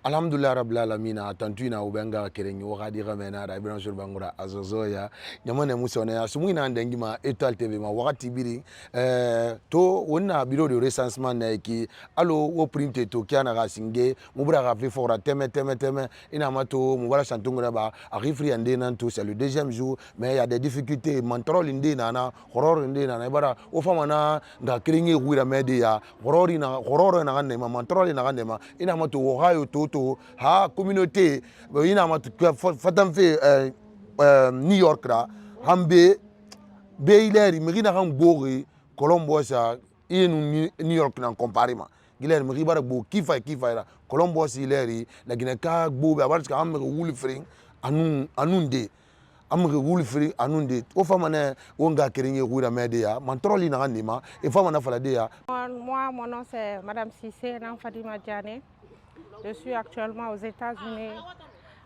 Alhamdulillah rabbil alamin tantuina ubenga kerengi wakadi ramena da ibran sur bangura azozoya nyamane musone ya sumuna ndengima Étoile TV ma wakati biri to wonna bureau de recensement na ki allo wo printe to kiana ga singe mubra ga fi fora teme ina mato mubara santungura ba arifri ande nan to c'est le deuxième jour mais il y a des difficultés mantrol inde nana horror inde nana bara o famana nga kerengi wira media horror na ne ma mantrol na ne ma ina mato wo hayo to ha communauté ina matu fatam fe New York ra hambe be ileri migina ham bori Colombo sa inu New York nan comparima gileri migi bara bo kifa ra Colombo si ileri la gina ka bo be abar ska am wul fring anunde am wul fring anunde o famane wonga keringe wura media man troli na nima e famana fala dia. Moi mon nom c'est Madame Cissé Nan Fadima Diané. Je suis actuellement aux États-Unis,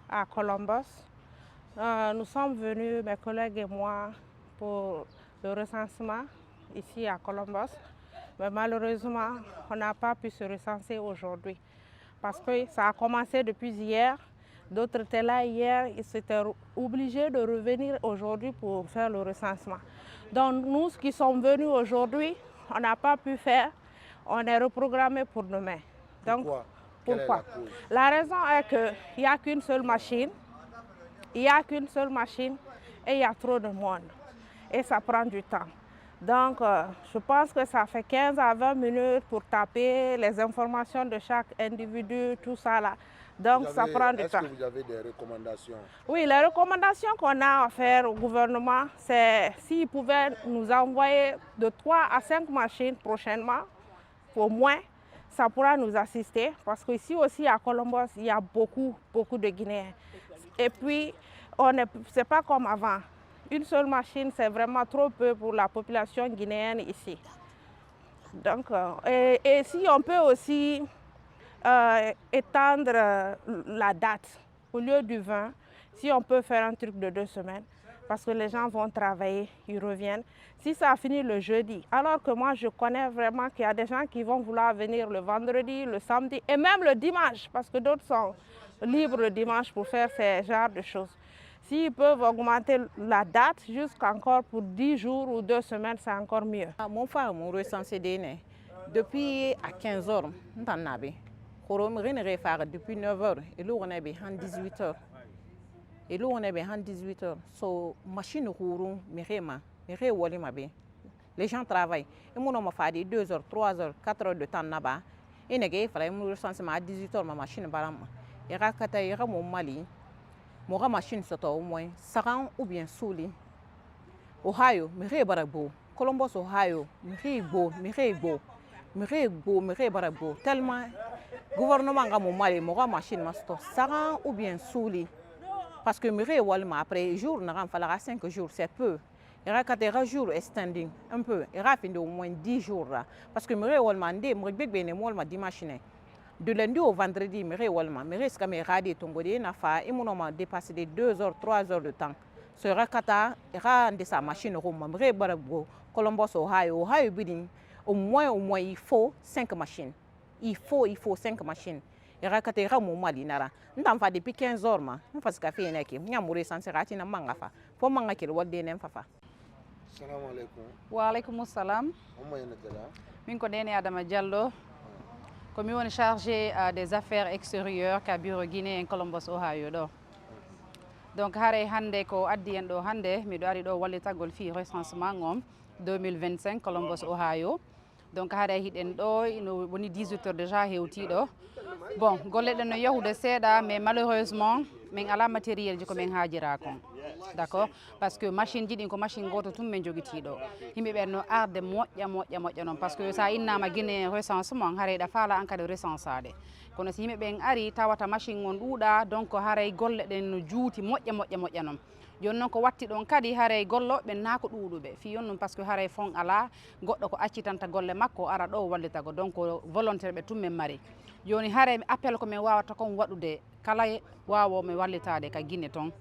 à Columbus. Nous sommes venus, mes collègues et moi, pour le recensement ici à Columbus. Mais malheureusement, on n'a pas pu se recenser aujourd'hui. Parce que ça a commencé depuis hier. D'autres étaient là hier, ils s'étaient obligés de revenir aujourd'hui pour faire le recensement. Donc nous qui sommes venus aujourd'hui, on n'a pas pu faire. On est reprogrammé pour demain. Donc, pourquoi? La raison est qu'il n'y a qu'une seule machine, et il y a trop de monde. Et ça prend du temps. Donc, je pense que ça fait 15 à 20 minutes pour taper les informations de chaque individu, tout ça là. Donc, ça prend du temps. Est-ce que vous avez des recommandations? Oui, les recommandations qu'on a à faire au gouvernement, c'est s'ils pouvaient nous envoyer de 3 à 5 machines prochainement, au moins, ça pourra nous assister parce qu'ici aussi à Columbus, il y a beaucoup de Guinéens. Et puis, c'est pas comme avant. Une seule machine, c'est vraiment trop peu pour la population guinéenne ici. Donc, et si on peut aussi étendre la date, au lieu du 20, si on peut faire un truc de 2 semaines, parce que les gens vont travailler, ils reviennent. Si ça finit le jeudi, alors que moi je connais vraiment qu'il y a des gens qui vont vouloir venir le vendredi, le samedi et même le dimanche, parce que d'autres sont libres le dimanche pour faire ces genres de choses. S'ils peuvent augmenter la date jusqu'encore pour 10 jours ou 2 semaines, c'est encore mieux. Mon frère m'a recensé depuis à 15 heures. Depuis 9 heures et là on est à 18 heures. Et là, on est à 18 heures. So, machine roule, les gens travaillent. Et moi, on m'a fait 2 heures, 3 heures, 4 heures de temps là-bas. Et il fallait me recenser à 18 heures, ma machine. Et il y a mon Mali. Mon machine, c'est au moins 40 ou bien souli. Ohio, mais barabo. Columbus, Ohio, mais barabo. Tellement, gouvernement a mon Mali, mon machine, 40 ou bien souli. Parce que après jour, il fallait 5 jours, c'est peu. Il y a 4 jours extending un peu. Il y a au moins 10 jours. Parce que je dimanche. De lundi au vendredi, je suis radé et dépassé de 2 heures, 3 heures de temps. Ce rakata, il y a sa machine, Columbus, Ohio, au moins il faut 5 machines. Il faut 5 machines. Il y a mon mali nara. Nous avons fait depuis 15 heures. Nous faisons café et nous avons recensé la manga. Pour manga qui est le DNM fafa. Salam alaikum. Wa alaikum salam. Je suis Adama Diallo. Comme je suis chargé des affaires extérieures à bureau guinéen Columbus, Ohio. Donc, hande ko addi en do hande mi do ari do wallitagol fi recensement 2025 Columbus, Ohio. Donc, hiden do ino woni 18 heures déjà hewti do. Bon, golle den no yahude seeda mais malheureusement min ala matériel ji ko min haajira kon. D'accord? Parce que machine ji din ko machine goto tum men jogiti do. Himbe be no arde moƴƴa non parce que sa innama Guinée recensement da fala en cas de recensade. Kono si himbe be ari tawata machine on duuda donc haray golle den no juuti moƴƴa non. Jon non ko watti don kadi haray gollo be nako duudube fi yon non parce que haray fon ala goddo ko accitanta golle makko ara do wallita go donc volontaire be tumme mari. Joni haray appel ko men wawata kon wadude kala wawo me wallitade ka Guinée ton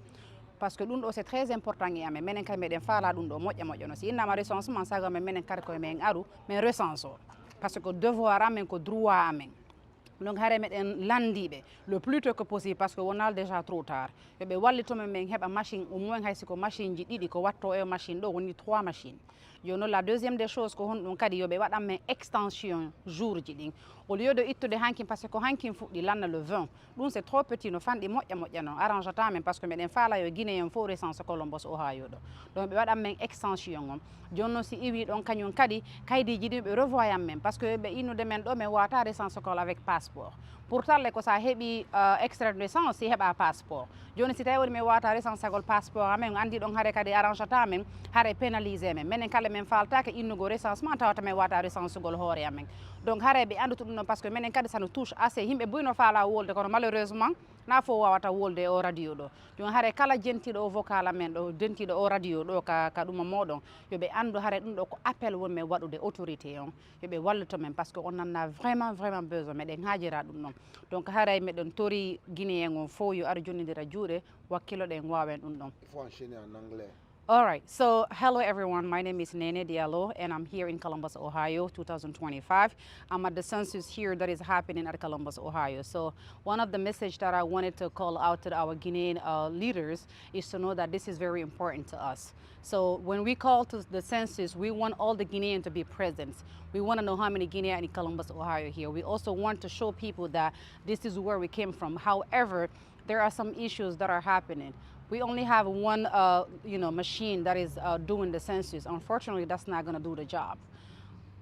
parce que dum do c'est très important e amen menen kay meden faala dum do moƴƴa no si innama recensement saga men menen kadi ko men aru men recenso parce que devoir amen ko droit amen donc hare meɗen landiɓe le plus tôt que possible par ce que wonal déjà trop tard yoɓe wallitomen min heɓa machine au moins hay siko machine ji ɗiɗi ko watto e machine ɗo woni 3 machines joni la deuxième des choses ko honɗum kadi yoɓe waɗan men extension jour ji ɗin au lieu de ittude hankin par ce que ko hankin fuɗɗi lanna le 20 ɗum c'est trop petit no fanɗi moƴƴa moƴƴa noon arrangata men par ce que meɗen faala yo guinéen fof recensé Columbus Ohio ɗo donc ɓe waɗan men extension on joni noon si iwi ɗon kañum kadi kaydiji ɗi ɓe revoyan men par ce que ɓe innude men ɗo men wawata recensé col avec passeport pourtant le ko sa heeɓi extrait de naissance si heɓa passeport joni si tawi woni min wawata recensagol passeport amen andi ɗon haare kadi arrangata men haare pénalisé men minen kala min faltake innugo recensement tawata min wawata recensegol hoore amen donc haare ɓe anduta ɗum noon par ce que minen kadi ça nous touche assez yimɓe buyno faala wolde kono malheureusement na fof wawata wolde o radio ɗo joni haare kala jentiɗo o vocal amen ɗo jentiɗo o radio ɗo ka ɗuma moɗon yoɓe andu haare ɗum ɗo ko appel wonmen waɗude autorité on yoɓe wallito men par ce que on nanna vraiment besoin meɗen haajira ɗum ɗon donc haaray meɗen tori guinéen on fof yo ara jonnidira juuɗe wakkilo ɗen wawen ɗum ɗon. Il faut enchaîner en anglais. All right, so hello everyone. My name is Nene Diallo and I'm here in Columbus, Ohio, 2025. I'm at the census here that is happening at Columbus, Ohio. So one of the message that I wanted to call out to our Guinean leaders is to know that this is very important to us. So when we call to the census, we want all the Guineans to be present. We want to know how many Guineans in Columbus, Ohio here. We also want to show people that this is where we came from. However, there are some issues that are happening. We only have one machine that is doing the census. Unfortunately, that's not going to do the job.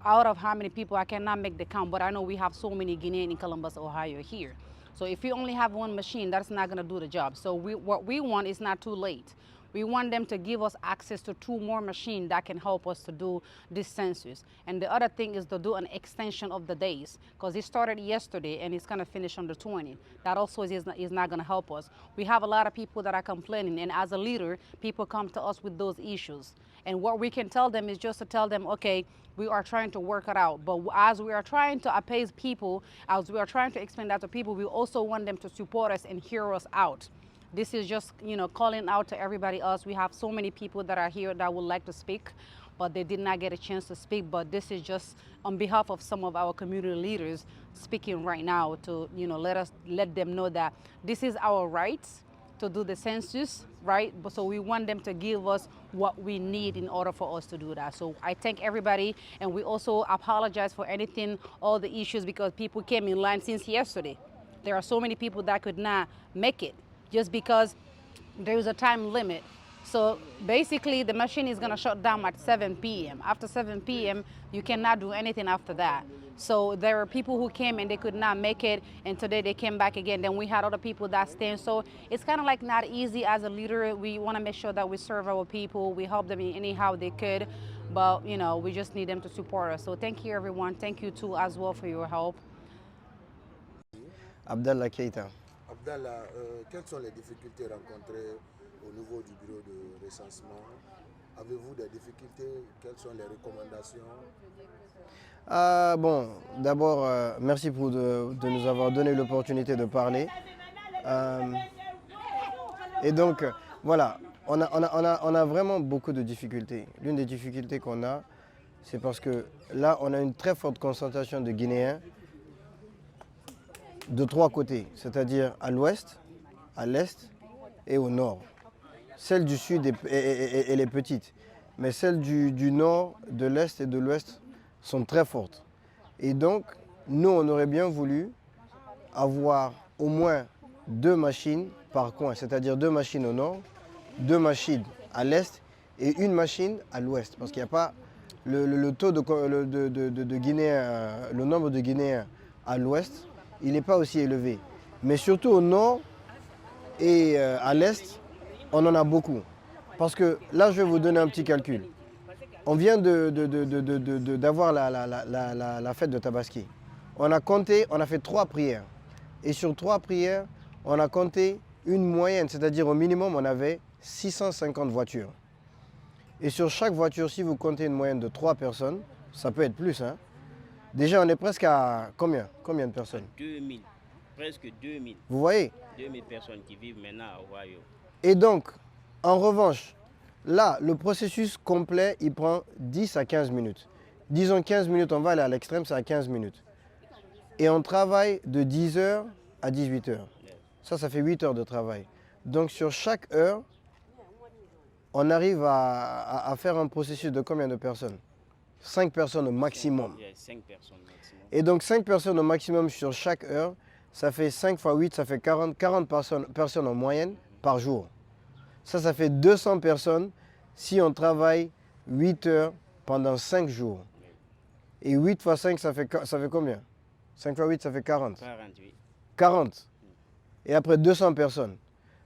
Out of how many people, I cannot make the count, but I know we have so many Guineans in Columbus, Ohio here. So if we only have one machine, that's not going to do the job. So what we want is not too late. We want them to give us access to 2 more machines that can help us to do this census. And the other thing is to do an extension of the days, because it started yesterday and it's going to finish on the 20th. That also is not going to help us. We have a lot of people that are complaining, and as a leader, people come to us with those issues. And what we can tell them is just to tell them, okay, we are trying to work it out. But as we are trying to appease people, as we are trying to explain that to people, we also want them to support us and hear us out. This is just, calling out to everybody else. We have so many people that are here that would like to speak, but they did not get a chance to speak. But this is just on behalf of some of our community leaders speaking right now to, let them know that this is our right to do the census, right? But so we want them to give us what we need in order for us to do that. So I thank everybody, and we also apologize for anything, all the issues, because people came in line since yesterday. There are so many people that could not make it, just because there is a time limit. So basically the machine is going to shut down at 7 p.m. After 7 p.m. you cannot do anything after that. So there are people who came and they could not make it, and today they came back again. Then we had other people that stand. So it's kind of like not easy as a leader. We want to make sure that we serve our people. We help them in any how they could, but we just need them to support us. So thank you everyone. Thank you too as well for your help. Abdallah Keita. Abdallah, quelles sont les difficultés rencontrées au niveau du bureau de recensement? Avez-vous des difficultés? Quelles sont les recommandations? Bon, d'abord, merci de nous avoir donné l'opportunité de parler. Et donc, voilà, on a vraiment beaucoup de difficultés. L'une des difficultés qu'on a, c'est parce que là, on a une très forte concentration de Guinéens de 3 côtés, c'est-à-dire à l'ouest, à l'est et au nord. Celle du sud elle est petite, mais celles du nord, de l'est et de l'ouest sont très fortes. Et donc, nous, on aurait bien voulu avoir au moins 2 machines par coin, c'est-à-dire 2 machines au nord, 2 machines à l'est et 1 machine à l'ouest, parce qu'il n'y a pas le taux de Guinéens, le nombre de Guinéens à l'ouest, il n'est pas aussi élevé. Mais surtout au nord et à l'est, on en a beaucoup. Parce que là, je vais vous donner un petit calcul. On vient d'avoir la fête de Tabaski. On a fait 3 prières. Et sur 3 prières, on a compté une moyenne, c'est-à-dire au minimum, on avait 650 voitures. Et sur chaque voiture, si vous comptez une moyenne de 3 personnes, ça peut être plus, hein. Déjà, on est presque à combien de personnes? 2000, presque 2000. Vous voyez? 2000 personnes qui vivent maintenant à Ohio. Et donc, en revanche, là, le processus complet, il prend 10 à 15 minutes. Disons 15 minutes, on va aller à l'extrême, c'est à 15 minutes. et on travaille de 10h à 18h. Ça fait 8 heures de travail. Donc sur chaque heure, on arrive à faire un processus de combien de personnes? 5 personnes au maximum. 5 personnes maximum. Et donc 5 personnes au maximum sur chaque heure, ça fait 5 fois 8, ça fait 40 personnes en moyenne par jour. Ça fait 200 personnes si on travaille 8 heures pendant 5 jours. Et 8 fois 5, ça fait combien? 5 fois 8, ça fait 40. 48. 40. Et après 200 personnes.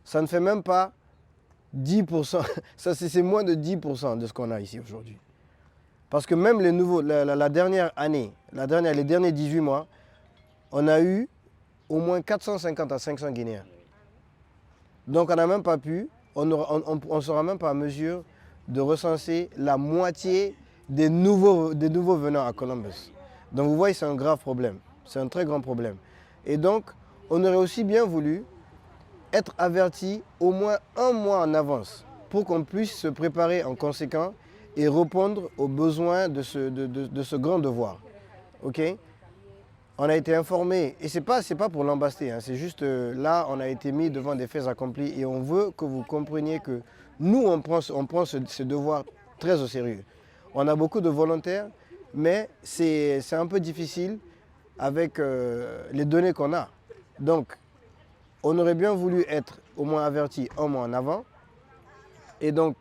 Ça ne fait même pas 10%. Ça, c'est moins de 10% de ce qu'on a ici aujourd'hui. Parce que même les nouveaux, la dernière année, les derniers 18 mois, on a eu au moins 450 à 500 Guinéens. Donc on n'a même pas pu, on ne sera même pas en mesure de recenser la moitié des nouveaux venants à Columbus. Donc vous voyez, c'est un grave problème. C'est un très grand problème. Et donc, on aurait aussi bien voulu être averti au moins un mois en avance pour qu'on puisse se préparer en conséquent et répondre aux besoins de ce grand devoir. Ok? On a été informé, et ce n'est pas pour l'embasser, hein, c'est juste là, on a été mis devant des faits accomplis et on veut que vous compreniez que nous, on prend ce devoir très au sérieux. On a beaucoup de volontaires, mais c'est un peu difficile avec les données qu'on a. Donc, on aurait bien voulu être au moins averti un mois en avant. Et donc,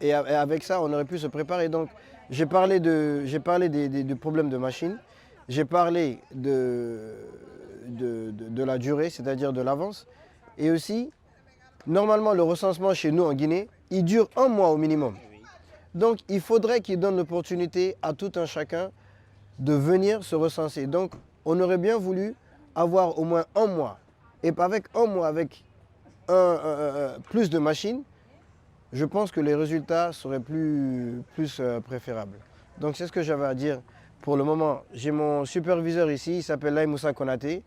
et avec ça, on aurait pu se préparer. Donc, j'ai parlé des problèmes de machine. J'ai parlé de la durée, c'est-à-dire de l'avance. Et aussi, normalement, le recensement chez nous en Guinée, il dure un mois au minimum. Donc, il faudrait qu'il donne l'opportunité à tout un chacun de venir se recenser. Donc, on aurait bien voulu avoir au moins un mois. Et avec un mois, avec plus de machines, je pense que les résultats seraient plus préférables. Donc, c'est ce que j'avais à dire pour le moment. J'ai mon superviseur ici, il s'appelle Lai Moussa Konaté.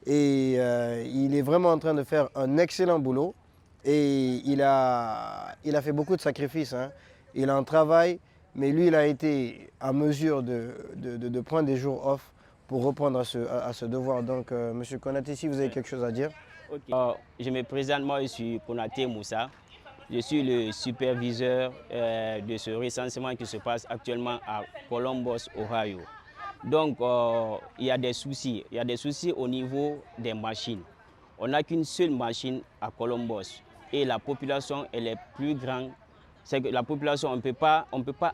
Et il est vraiment en train de faire un excellent boulot. Et il a fait beaucoup de sacrifices, hein. Il a un travail, mais lui, il a été à mesure de prendre des jours off pour reprendre à ce devoir. Donc, M. Konaté, si vous avez quelque chose à dire. Okay. Je me présente, moi, je suis Konaté Moussa. Je suis le superviseur de ce recensement qui se passe actuellement à Columbus, Ohio. Donc, il y a des soucis. Il y a des soucis au niveau des machines. On n'a qu'une seule machine à Columbus. Et la population, elle est plus grande. C'est que la population, on ne peut pas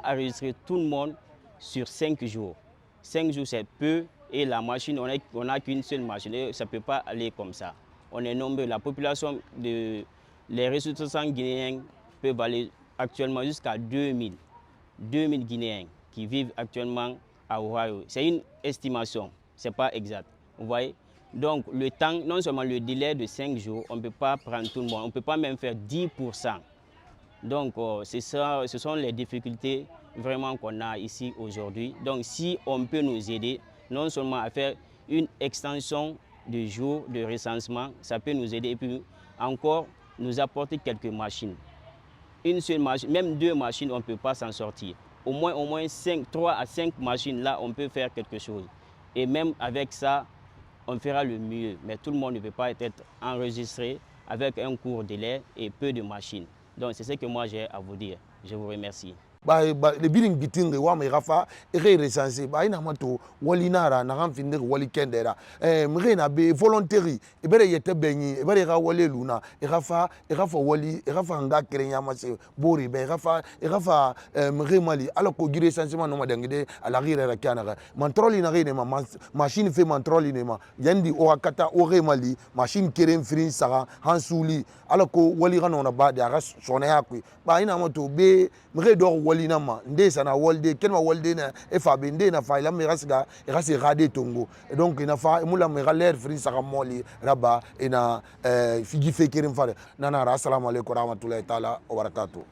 enregistrer tout le monde sur 5 jours. 5 jours, c'est peu. Et la machine, on n'a qu'une seule machine. Et ça ne peut pas aller comme ça. On est nombreux. La population, les ressortissants guinéens peuvent aller actuellement jusqu'à 2000 Guinéens qui vivent actuellement à Ohio. C'est une estimation, ce n'est pas exact. Vous voyez? Donc, le temps, non seulement le délai de 5 jours, on ne peut pas prendre tout le monde. On ne peut pas même faire 10%. Donc, ce sont les difficultés vraiment qu'on a ici aujourd'hui. Donc, si on peut nous aider, non seulement à faire une extension de jours de recensement, ça peut nous aider. Et puis, encore, nous apporter quelques machines. Une seule machine, même 2 machines, on ne peut pas s'en sortir. Au moins 3 à 5 machines, là, on peut faire quelque chose. Et même avec ça, on fera le mieux. Mais tout le monde ne peut pas être enregistré avec un court délai et peu de machines. Donc, c'est ce que moi j'ai à vous dire. Je vous remercie. Le biling bitingue wa me rafa ere recensé ba ina mato wali nara na kan finde wali kendera mre na be volontaire e bere yete benyi e bere ga wali luna e rafa wali e rafa nga krenya mase bori be rafa mre mali ala ko gire recensement no madangide ala rire ra kana mantroli na rene ma machine fait mantroli ne ma yandi o akata o re mali machine keren frin sara hansuli ala ko wali ga no na ba da ga sona yakwi ba ina mato be mre do linama ndesa na walde kelma walde na efabe nde na fa ila merasiga erasi rade tongo et donc ina fa mula mera l'air fri saka moli raba ina figi fekirim fa nana assalamu alaykum wa rahmatullahi taala wa barakatuh.